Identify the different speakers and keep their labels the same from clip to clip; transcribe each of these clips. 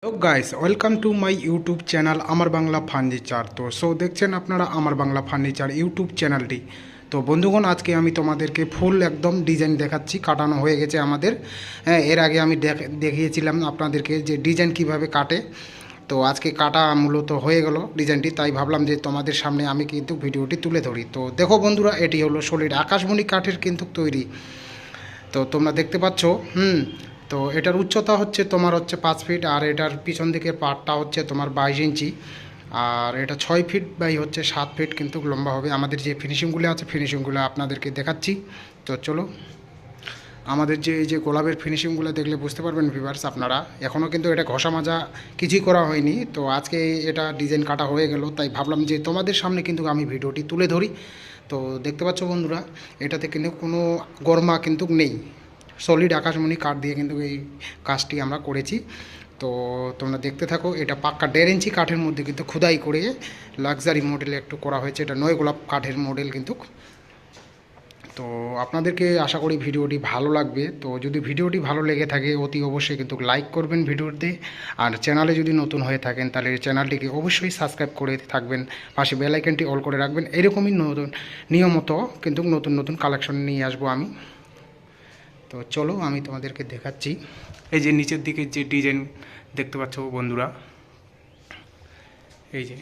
Speaker 1: Hello guys, welcome to my YouTube channel আমার Bangla furniture. তো দেখছেন আপনারা আমার বাংলা ফার্নিচার ইউটিউব চ্যানেলটি। তো বন্ধুগণ, আজকে আমি তোমাদেরকে ফুল একদম ডিজাইন দেখাচ্ছি। কাটানো হয়ে গেছে আমাদের। হ্যাঁ, এর আগে আমি দেখিয়েছিলাম আপনাদেরকে যে ডিজাইন কিভাবে কাটে। তো আজকে কাটা মূলত হয়ে গেল ডিজাইনটি, তাই ভাবলাম যে তোমাদের সামনে আমি কিন্তু ভিডিওটি তুলে ধরি। তো দেখো বন্ধুরা, এটি হলো সলিড আকাশমণি কাঠের কিন্তু তৈরি। তো তোমরা দেখতে পাচ্ছ। তো এটার উচ্চতা হচ্ছে তোমার 5 ফিট, আর এটার পিছন দিকের পার্টটা হচ্ছে তোমার 22 ইঞ্চি, আর এটা 6 ফিট বাই 7 ফিট কিন্তু লম্বা হবে। আমাদের যে ফিনিশিংগুলো আছে ফিনিশিংগুলো আপনাদেরকে দেখাচ্ছি। তো চলো, আমাদের যে এই যে গোলাপের ফিনিশিংগুলো দেখলে বুঝতে পারবেন ভিউয়ার্স আপনারা। এখনও কিন্তু এটা ঘষা মাজা কিছুই করা হয়নি। তো আজকে এটা ডিজাইন কাটা হয়ে গেল, তাই ভাবলাম যে তোমাদের সামনে কিন্তু আমি ভিডিওটি তুলে ধরি। তো দেখতে পাচ্ছ বন্ধুরা, এটাতে কিন্তু কোনো গরমা কিন্তু নেই। সলিড আকাশমণি কাঠ দিয়ে কিন্তু এই কাজটি আমরা করেছি। তো তোমরা দেখতে থাকো। এটা পাক্কা 1.5 ইঞ্চি কাঠের মধ্যে কিন্তু খোদাই করে লাক্সারি মডেলে একটু করা হয়েছে। এটা 9 গোলাপ কাঠের মডেল কিন্তু। তো আপনাদেরকে আশা করি ভিডিওটি ভালো লাগবে। তো যদি ভিডিওটি ভালো লেগে থাকে অতি অবশ্যই কিন্তু লাইক করবেন ভিডিওতে। আর চ্যানেলে যদি নতুন হয়ে থাকেন তাহলে চ্যানেলটিকে অবশ্যই সাবস্ক্রাইব করে থাকবেন, পাশে বেল আইকনটি অল করে রাখবেন। এরকমই নতুন নিয়মিত কিন্তু নতুন নতুন কালেকশন নিয়ে আসবো আমি। তো চলো, আমি তোমাদেরকে দেখাচ্ছি। এই যে নিচের দিকে যে ডিজাইন দেখতে পাচ্ছ বন্ধুরা, এই যে।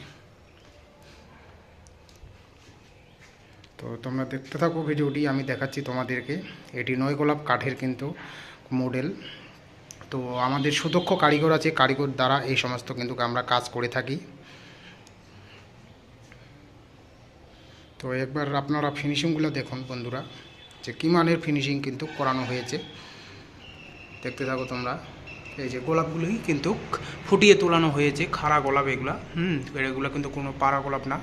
Speaker 1: তো তোমরা দেখতে থাকো ভিডিওটি, আমি দেখাচ্ছি তোমাদেরকে। এটি 9 গোলাপ কাঠের কিন্তু মডেল। তো আমাদের সুদক্ষ কারিগর আছে, কারিগর দ্বারা এই সমস্ত কিন্তু আমরা কাজ করে থাকি। তো একবার আপনারা ফিনিশিংগুলো দেখুন বন্ধুরা, যে কী মানের ফিনিশিং কিন্তু করানো হয়েছে। দেখতে থাকো তোমরা। এই যে গোলাপগুলোই কিন্তু ফুটিয়ে তোলানো হয়েছে, খাড়া গোলাপ এগুলা। এগুলো কিন্তু কোনো পাড়া গোলাপ না।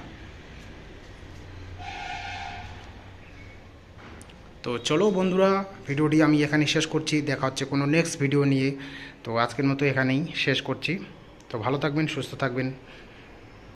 Speaker 1: তো চলো বন্ধুরা, ভিডিওটি আমি এখানেই শেষ করছি। দেখা হচ্ছে কোনো নেক্সট ভিডিও নিয়ে। তো আজকের মতো এখানেই শেষ করছি। তো ভালো থাকবেন, সুস্থ থাকবেন।